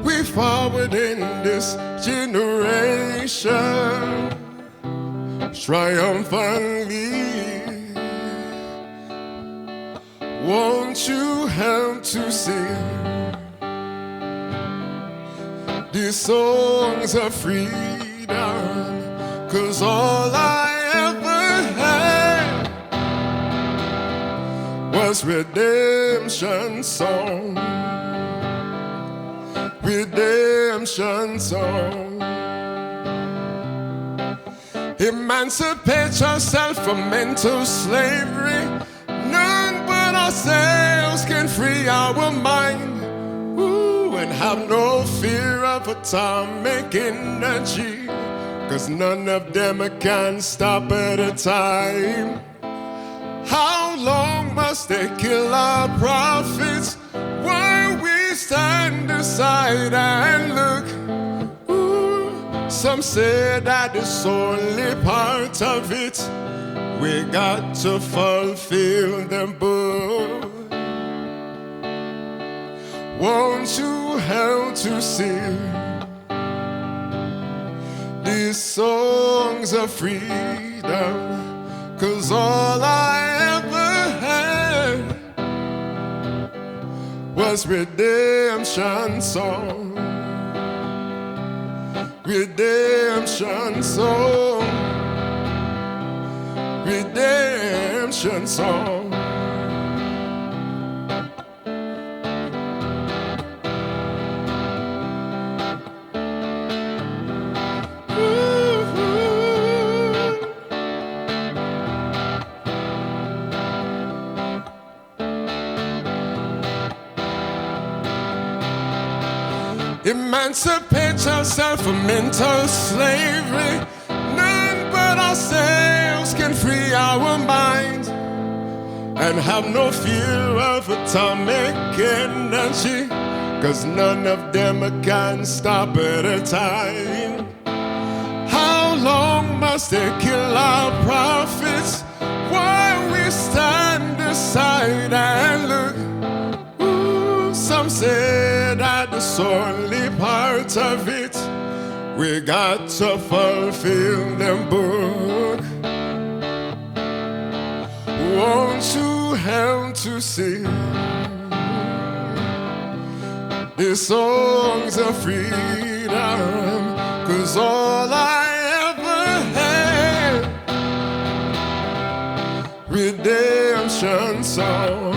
J: We forward in this generation triumphantly. Won't you help to sing these songs of freedom? 'Cause all I ever had was redemption song. Redemption song. Emancipate yourself from mental slavery. None but ourselves can free our mind. Ooh, and have no fear of atomic energy. 'Cause none of them can stop at a time. How long must they kill our prophets while we stand aside and look? Ooh, some say that it's only part of it. We got to fulfill the book. Won't you help to sing these songs of freedom? 'Cause all I ever had was redemption song. Redemption song. Redemption song. Emancipate yourself from mental slavery. None but ourselves can free our mind and have no fear of atomic energy. 'Cause none of them can stop at a time. How long must they kill our prophets while we stand aside and look? Some say that it's only part of it. We got to fulfill the book. Won't you help to sing these songs of freedom? 'Cause all I ever had, redemption song.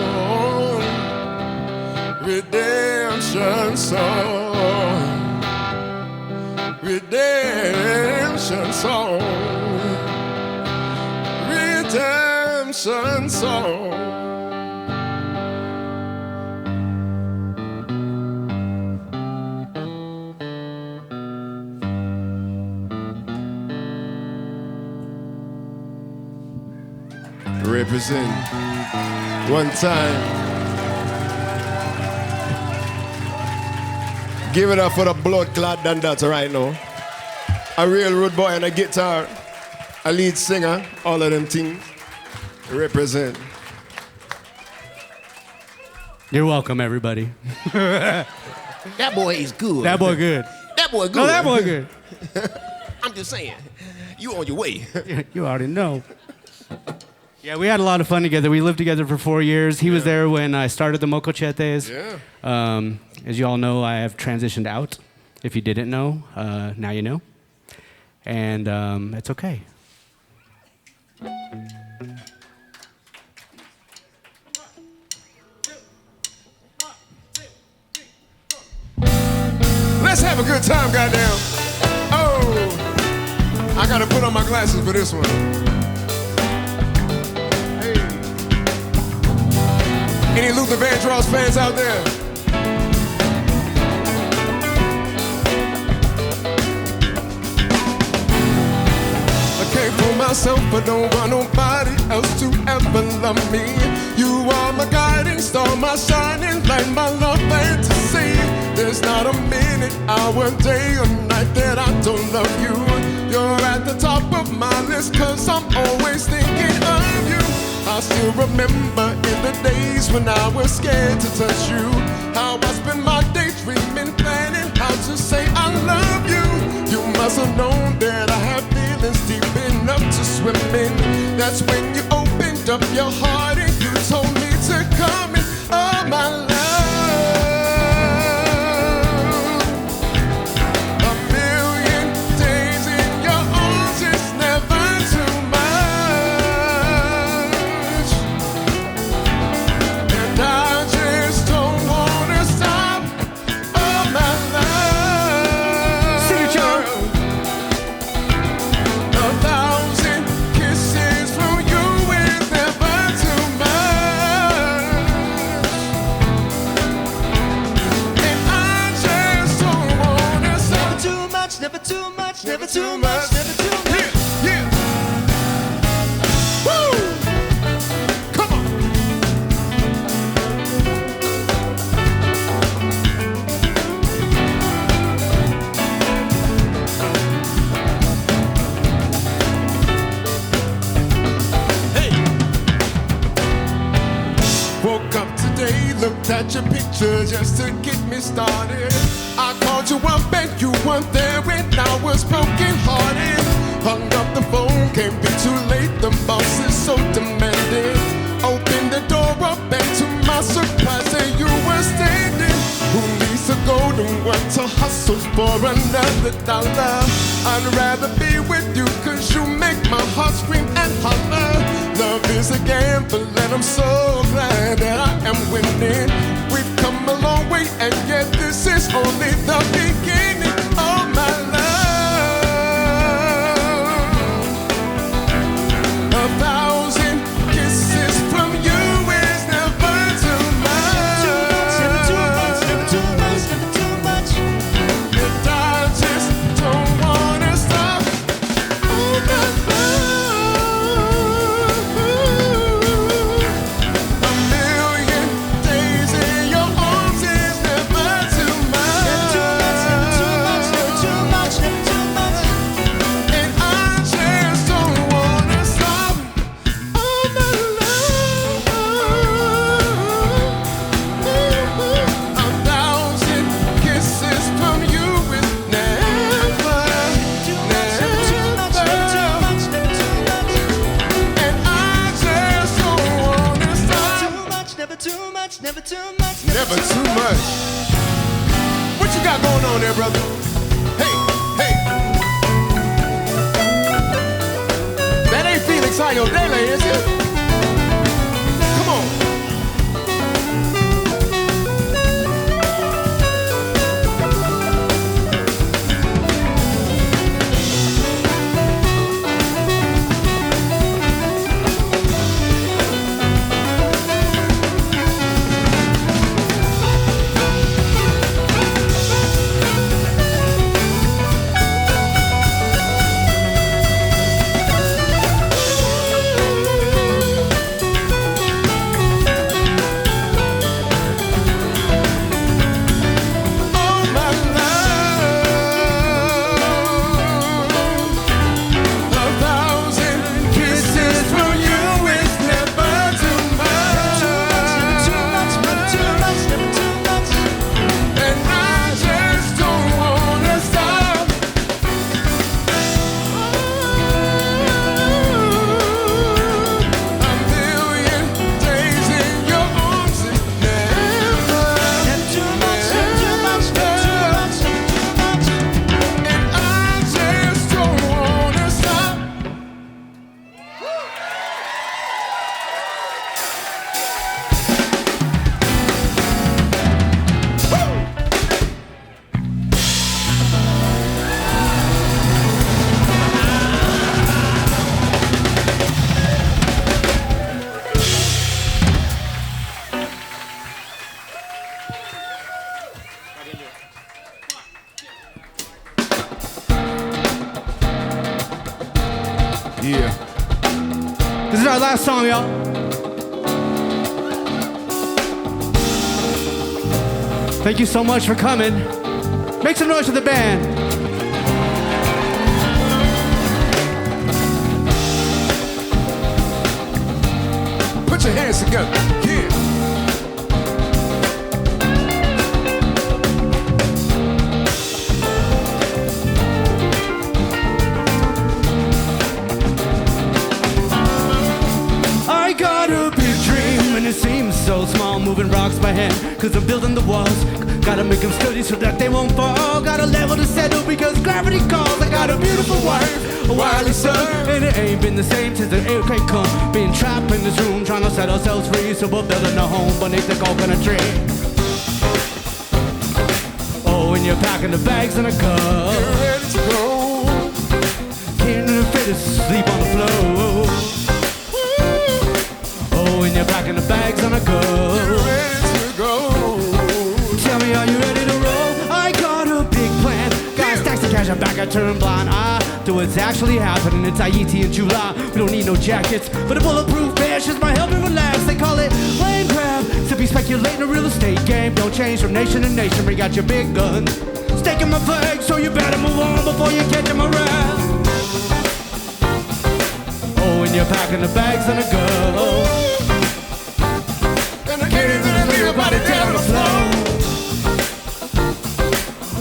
J: Redemption song. Redemption song. Redemption song. Represent one time. Give it up for the blood clot done that right now. A real rude boy and a guitar, a lead singer, all of them things. Represent.
B: You're welcome, everybody.
H: That boy is good.
B: That boy good.
H: That boy good.
B: No, that boy good.
H: I'm just saying, you on your way.
B: You already know. Yeah, we had a lot of fun together. We lived together for 4 years. He was there when I started the Mocochetes.
J: Yeah.
B: As you all know, I have transitioned out. If you didn't know, now you know. and it's okay.
J: Let's have a good time, goddamn. Oh, I gotta put on my glasses for this one. Hey. Any Luther Vandross fans out there? I can't fool myself, but don't want nobody else to ever love me. You are my guiding star, my shining light, my love fantasy. There's not a minute, hour, day, or night that I don't love you. You're at the top of my list, cause I'm always thinking of you. I still remember in the days when I was scared to touch you, how I spent my day dreaming, planning how to say I love you. You must have known that I have feelings deep enough to swim in. That's when you opened up your heart and you told me to come in. Oh my love, a million days in your arms is never too much, and I just don't wanna stop. Oh my love,
B: Sing it, John.
J: a thousand kisses from you is never too much, and I just don't wanna stop.
C: Too much, never too much,
J: Never too much,
C: never too much.
J: Yeah, yeah. Woo! Come on. Hey. Woke up today, looked at your picture just to get me started. I called you up and you weren't there and I was broken hearted. Hung up the phone, can't be too late, the boss is so demanding. Opened the door up and to my surprise there you were standing. Who needs to go to work to hustle for another dollar? I'd rather be with you cause you make my heart scream and holler. Love is a gamble and I'm so glad that I am winning. We've come a long way and yet this is only the beginning. Oh my love, a thousand kisses from you is never too much.
C: Never too much, never too much, never too much.
J: And I just don't wanna stop. Oh my love, a million days in your arms is never too much.
C: Never too much, never too much, never too much.
J: And I just don't wanna stop. Oh my love, a thousand kisses from you is never,
C: Never too much, never too much, never too much.
J: and I just don't wanna stop.
C: Never too much, never too much,
J: Never too much. What you got going on there, brother? Hey, hey. That ain't Felix Ayodele, is it? Come on. Yeah.
B: This is our last song, y'all. Thank you so much for coming. Make some noise for the band.
J: Put your hands together. Yeah.
B: I got a big dream and it seems so small, moving rocks by hand, cause I'm building the walls. Gotta make them sturdy so that they won't fall. Got a level to settle because gravity calls. I got a beautiful wife, a wily son, and it ain't been the same since the airplane come. Being trapped in this room, trying to set ourselves free, so we're building a home beneath the coconut tree. Oh, and you're packing the bags in a cup.
J: Get ready to go.
B: Can't fit to sleep on the floor. Oh, and you're packing the bags in a cup.
J: Get ready to go.
B: Tell me, are you ready to roll? I got a big plan. Got stacks of cash, I'm back, I turn blind. I do what's actually happening. It's Ayodele in July. We don't need no jackets, but a bulletproof vest is my help me relax. They call it land grab. Simply speculating a real estate game. Don't change from nation to nation. We got your big guns. Staking my flag, so you better move on before you catch my wrath. Oh, and you're packing the bags and a go.
J: And I can't even feel about it down the floor.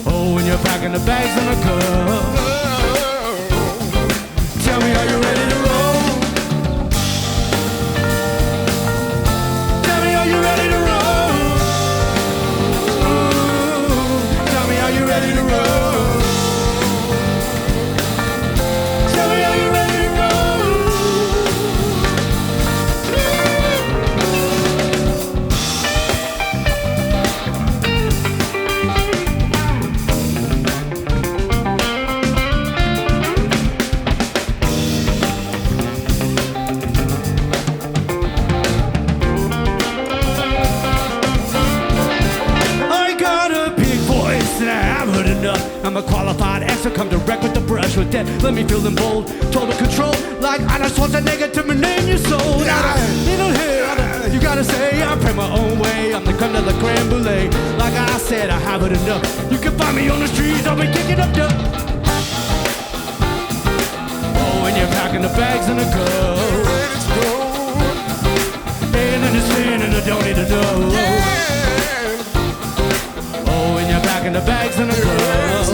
B: Oh, when you're packing the bags in a cup. Tell me, are you ready to roll? Tell me, are you ready to roll? Tell me, are you ready to roll? Tell me, are you ready to I'm a qualified actor, come direct with the brush with that. Let me feel them bold, total control, like Arnold Schwarzenegger to name your soul. Little hair, you gotta say I pray my own way. I'm the creme de la creme brulee. Like I said, I have it enough. You can find me on the streets, I'll be kicking up dust. Oh, when you're packing the bags in a cup. And then it's in and I don't need to know. In the bags in a glove.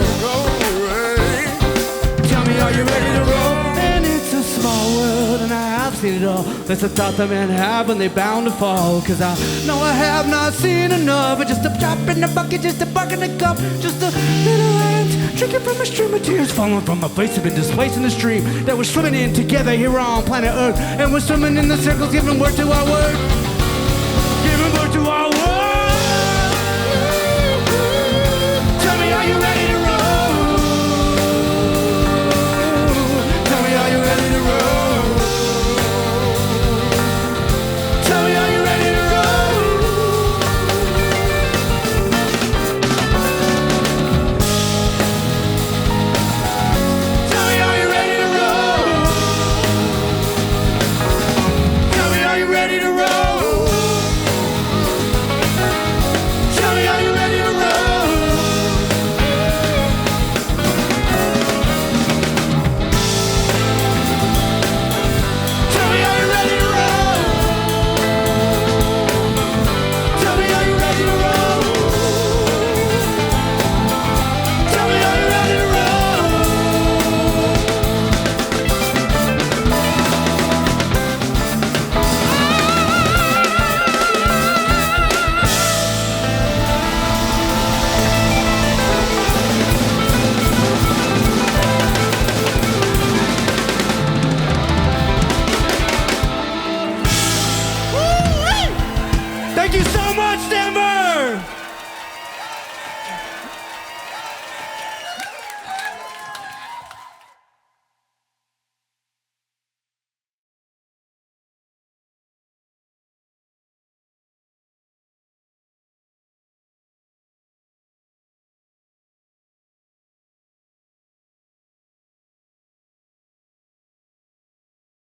B: Tell me, are you ready to roll? And it's a small world and I have seen it all. That's a thought that men have when they bound to fall. Cause I know I have not seen enough. But just a drop in the bucket, just a buck in the cup. Just a little ant drinking from a stream of tears falling from my face. Have been displacing the stream that we're swimming in together here on planet Earth. And we're swimming in the circles, giving word to our word.